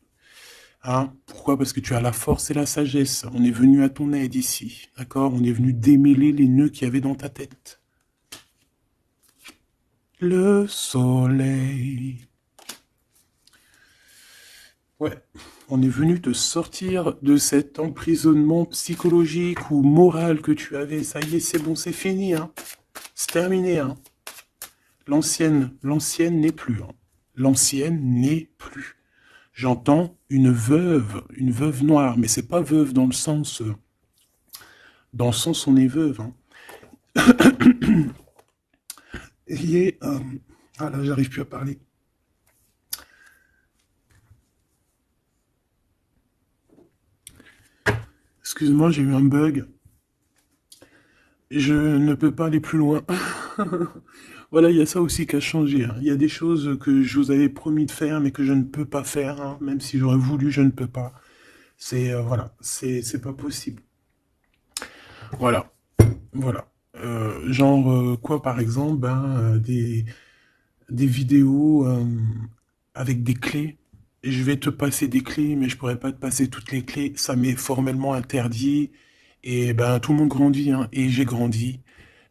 Hein? Pourquoi? Parce que tu as la force et la sagesse. On est venu à ton aide ici. D'accord? On est venu démêler les nœuds qu'il y avait dans ta tête. Le soleil. Ouais. On est venu te sortir de cet emprisonnement psychologique ou moral que tu avais. Ça y est, c'est bon, c'est fini. Hein? C'est terminé. Hein? L'ancienne n'est plus. Hein? L'ancienne n'est plus. J'entends une veuve noire, mais c'est pas veuve dans le sens on est veuve. Hein. Ah là, j'arrive plus à parler. Excuse-moi, j'ai eu un bug. Je ne peux pas aller plus loin. Voilà, il y a ça aussi qui a changé. Hein. Il y a des choses que je vous avais promis de faire, mais que je ne peux pas faire. Hein. Même si j'aurais voulu, je ne peux pas. Voilà, c'est pas possible. Voilà, voilà. Quoi, par exemple, des vidéos avec des clés. Et je vais te passer des clés, mais je pourrais pas te passer toutes les clés. Ça m'est formellement interdit. Et tout le monde grandit, hein. Et j'ai grandi.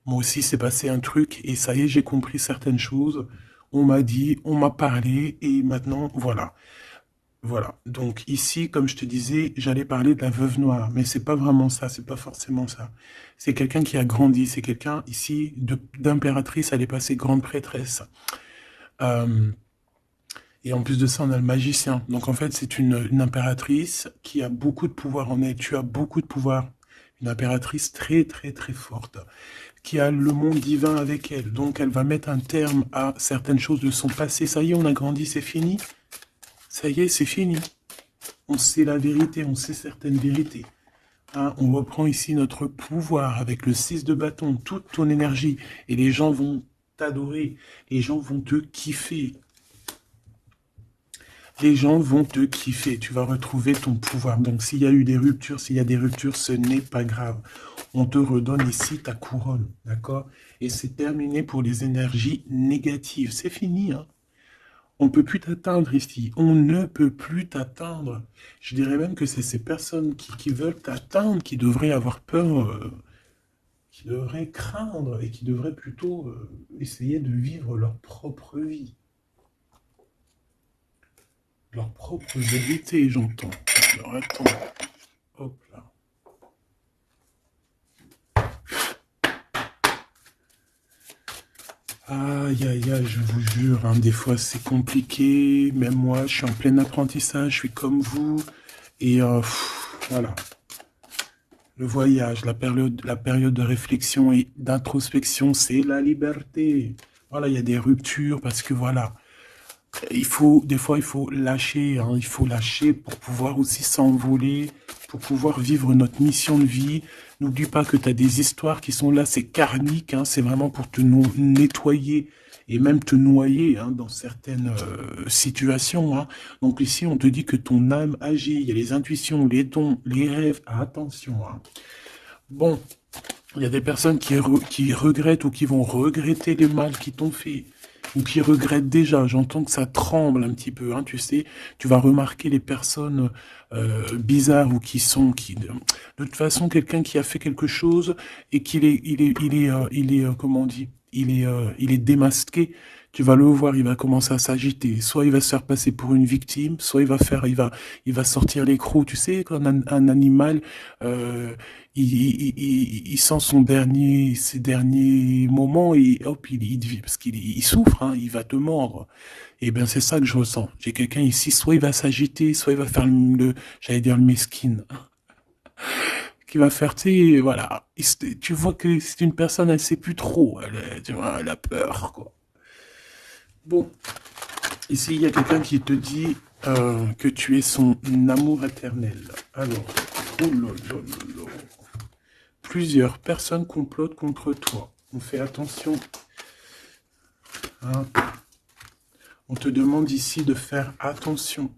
Moi aussi, c'est passé un truc. Et ça y est, j'ai compris certaines choses. On m'a dit, on m'a parlé. Et maintenant, voilà. Voilà. Donc ici, comme je te disais, j'allais parler de la veuve noire, mais c'est pas vraiment ça, c'est pas forcément ça. C'est quelqu'un qui a grandi, c'est quelqu'un ici d'impératrice, elle est passée grande prêtresse. Et en plus de ça, on a le magicien. Donc en fait, c'est une impératrice qui a beaucoup de pouvoir en elle. Tu as beaucoup de pouvoir. Une impératrice très très très forte, qui a le monde divin avec elle. Donc elle va mettre un terme à certaines choses de son passé. Ça y est, on a grandi, c'est fini. Ça y est, c'est fini. On sait la vérité, on sait certaines vérités. Hein, on reprend ici notre pouvoir avec le 6 de bâton, toute ton énergie. Et les gens vont t'adorer. Les gens vont te kiffer. Les gens vont te kiffer. Tu vas retrouver ton pouvoir. Donc, s'il y a eu des ruptures, ce n'est pas grave. On te redonne ici ta couronne. D'accord? Et c'est terminé pour les énergies négatives. C'est fini, hein? On ne peut plus t'atteindre ici. On ne peut plus t'atteindre. Je dirais même que c'est ces personnes qui veulent t'atteindre qui devraient avoir peur, qui devraient craindre et qui devraient plutôt essayer de vivre leur propre vie. Leur propre vérité, j'entends. Alors attends. Hop là. Aïe, aïe, aïe, je vous jure, hein, des fois c'est compliqué, même moi je suis en plein apprentissage, je suis comme vous, et voilà. Le voyage, la période de réflexion et d'introspection, c'est la liberté. Voilà, il y a des ruptures parce que voilà, des fois, il faut lâcher, hein, il faut lâcher pour pouvoir aussi s'envoler, pour pouvoir vivre notre mission de vie. N'oublie pas que tu as des histoires qui sont là, c'est karmique, hein, c'est vraiment pour te nettoyer et même te noyer, hein, dans certaines situations, hein. Donc ici, on te dit que ton âme agit, il y a les intuitions, les dons, les rêves, attention, hein. Bon, il y a des personnes qui regrettent ou qui vont regretter les mal qu'ils t'ont fait, ou qui regrettent déjà. J'entends que ça tremble un petit peu, hein, tu sais. Tu vas remarquer les personnes bizarres ou de toute façon, quelqu'un qui a fait quelque chose et comment on dit, il est démasqué. Tu vas le voir, il va commencer à s'agiter. Soit il va se faire passer pour une victime, soit il va sortir les crocs. Tu sais, quand un animal, euh, il sent ses derniers moments et hop, parce il souffre, hein, il va te mordre. Et bien, c'est ça que je ressens. J'ai quelqu'un ici, soit il va s'agiter, soit il va faire j'allais dire le mesquine, qui va faire, tu sais, voilà. Tu vois que c'est une personne, elle sait plus trop, tu vois, elle a peur, quoi. Bon, ici, il y a quelqu'un qui te dit que tu es son amour éternel. Alors, oh là là là là. Plusieurs personnes complotent contre toi. On fait attention, hein. On te demande ici de faire attention.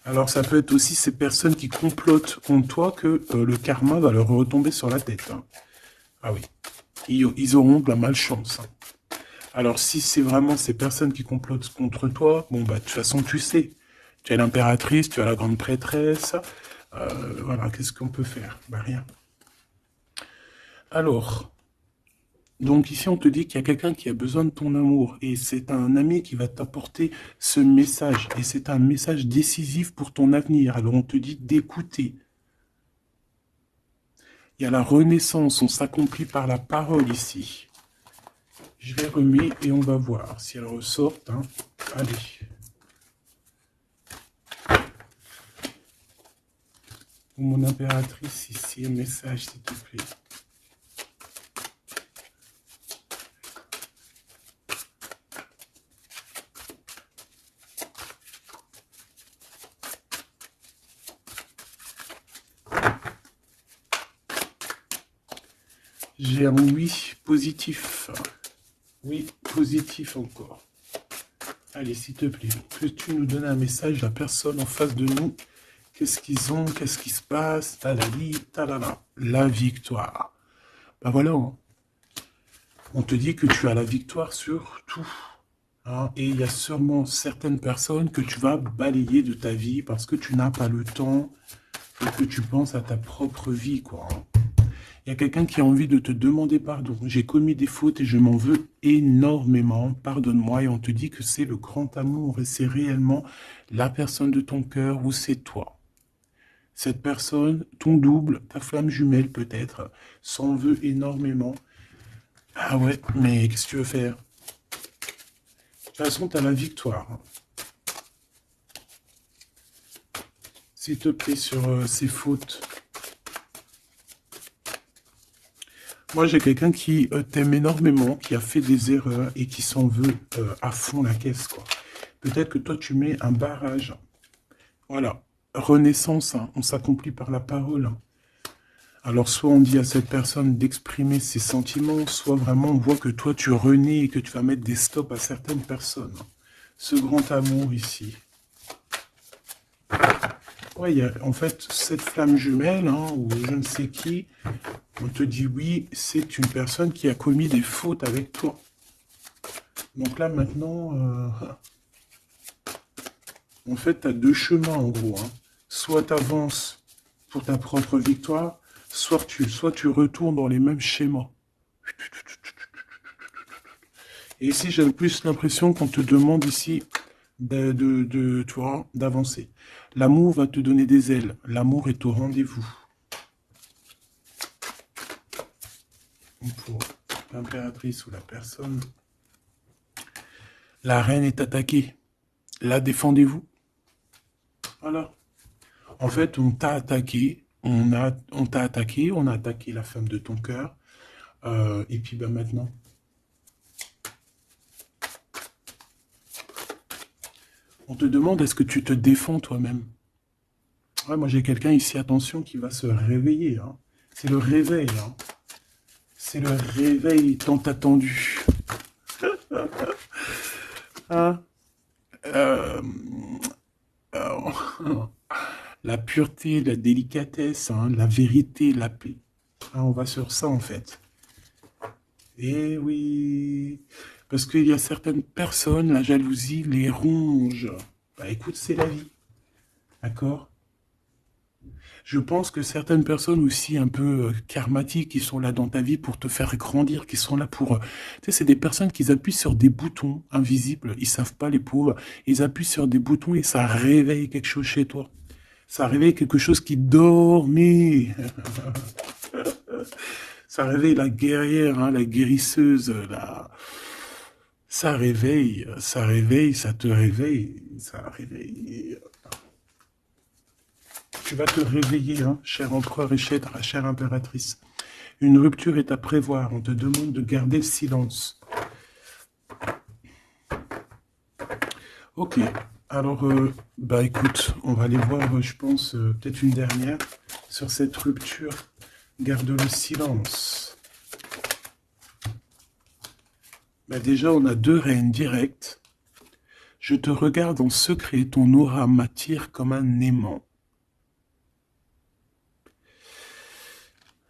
Alors, ça peut être aussi ces personnes qui complotent contre toi que le karma va leur retomber sur la tête, hein. Ah oui, ils auront de la malchance, hein. Alors, si c'est vraiment ces personnes qui complotent contre toi, bon, bah, de toute façon, tu sais. Tu as l'impératrice, tu as la grande prêtresse. Voilà, qu'est-ce qu'on peut faire? Bah, rien. Alors, donc ici, on te dit qu'il y a quelqu'un qui a besoin de ton amour. Et c'est un ami qui va t'apporter ce message. Et c'est un message décisif pour ton avenir. Alors, on te dit d'écouter. Il y a la renaissance, on s'accomplit par la parole ici. Je vais remettre et on va voir si elle ressort, hein. Allez. Mon impératrice ici, un message s'il te plaît. J'ai un oui positif. Oui, positif encore. Allez, s'il te plaît, que tu nous donnes un message à la personne en face de nous. Qu'est-ce qu'ils ont? Qu'est-ce qui se passe? Talali, talala. La victoire. Ben voilà, hein. On te dit que tu as la victoire sur tout, hein. Et il y a sûrement certaines personnes que tu vas balayer de ta vie parce que tu n'as pas le temps et que tu penses à ta propre vie, quoi, hein. Il y a quelqu'un qui a envie de te demander pardon. J'ai commis des fautes et je m'en veux énormément. Pardonne-moi. Et on te dit que c'est le grand amour et c'est réellement la personne de ton cœur ou c'est toi. Cette personne, ton double, ta flamme jumelle peut-être, s'en veut énormément. Ah ouais, mais qu'est-ce que tu veux faire? De toute façon, tu as la victoire, hein. S'il te plaît, sur ces fautes. Moi, j'ai quelqu'un qui t'aime énormément, qui a fait des erreurs et qui s'en veut à fond la caisse, quoi. Peut-être que toi, tu mets un barrage. Voilà. Renaissance, hein. On s'accomplit par la parole. Alors, soit on dit à cette personne d'exprimer ses sentiments, soit vraiment on voit que toi, tu renais et que tu vas mettre des stops à certaines personnes. Ce grand amour ici. Ouais, il y a en fait cette flamme jumelle, hein, ou je ne sais qui, on te dit oui, c'est une personne qui a commis des fautes avec toi. Donc là maintenant, en fait, tu as deux chemins en gros, hein. Soit tu avances pour ta propre victoire, soit tu retournes dans les mêmes schémas. Et ici, j'ai plus l'impression qu'on te demande ici tu vois, d'avancer. L'amour va te donner des ailes. L'amour est au rendez-vous. Pour l'impératrice ou la personne. La reine est attaquée. La défendez-vous. Voilà. En fait, on t'a attaqué. On t'a attaqué. On a attaqué la femme de ton cœur. Et puis ben maintenant, On te demande est-ce que tu te défends toi-même. Ouais, moi j'ai quelqu'un ici, attention, qui va se réveiller. Hein. C'est le réveil. Hein. C'est le réveil tant attendu. Hein. Euh, la pureté, la délicatesse, hein, la vérité, la paix. Hein, on va sur ça en fait. Eh oui, parce qu'il y a certaines personnes, la jalousie les ronge. Bah écoute, c'est la vie, d'accord? Je pense que certaines personnes aussi un peu karmatiques qui sont là dans ta vie pour te faire grandir, qui sont là pour... tu sais, c'est des personnes qui appuient sur des boutons invisibles, ils savent pas les pauvres, ils appuient sur des boutons et ça réveille quelque chose chez toi. Ça réveille quelque chose qui dormait. Ça réveille la guerrière, hein, la guérisseuse, ça réveille, ça réveille, ça te réveille, ça réveille. Tu vas te réveiller, hein, cher empereur et chère impératrice. Une rupture est à prévoir. On te demande de garder le silence. Ok. Alors, bah écoute, on va aller voir, je pense, peut-être une dernière sur cette rupture. Garde le silence. Bah déjà, on a 2 reines directes. Je te regarde en secret, ton aura m'attire comme un aimant.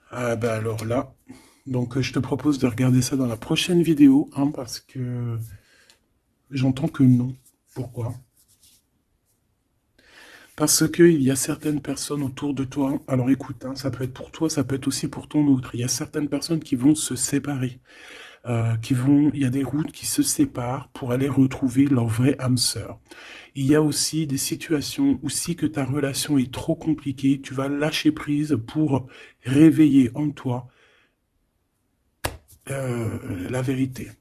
Ah bah alors là, donc je te propose de regarder ça dans la prochaine vidéo, hein, parce que j'entends que non. Pourquoi? Parce qu'il y a certaines personnes autour de toi, alors écoute, hein, ça peut être pour toi, ça peut être aussi pour ton autre, il y a certaines personnes qui vont se séparer, il y a des routes qui se séparent pour aller retrouver leur vraie âme sœur. Il y a aussi des situations où si que ta relation est trop compliquée, tu vas lâcher prise pour réveiller en toi la vérité.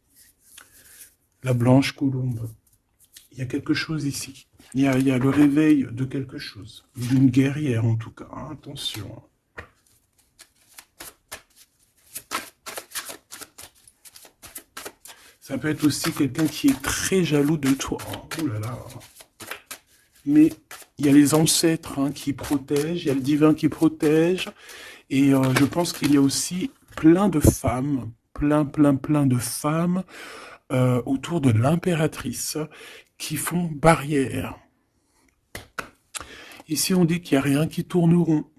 La blanche colombe. Il y a quelque chose ici. Il y a le réveil de quelque chose. D'une guerrière en tout cas. Hein, attention. Ça peut être aussi quelqu'un qui est très jaloux de toi. Oh là là. Mais il y a les ancêtres, hein, qui protègent, il y a le divin qui protège. Et je pense qu'il y a aussi plein de femmes, plein de femmes autour de l'impératrice qui font barrière. Ici, on dit qu'il n'y a rien qui tourne rond.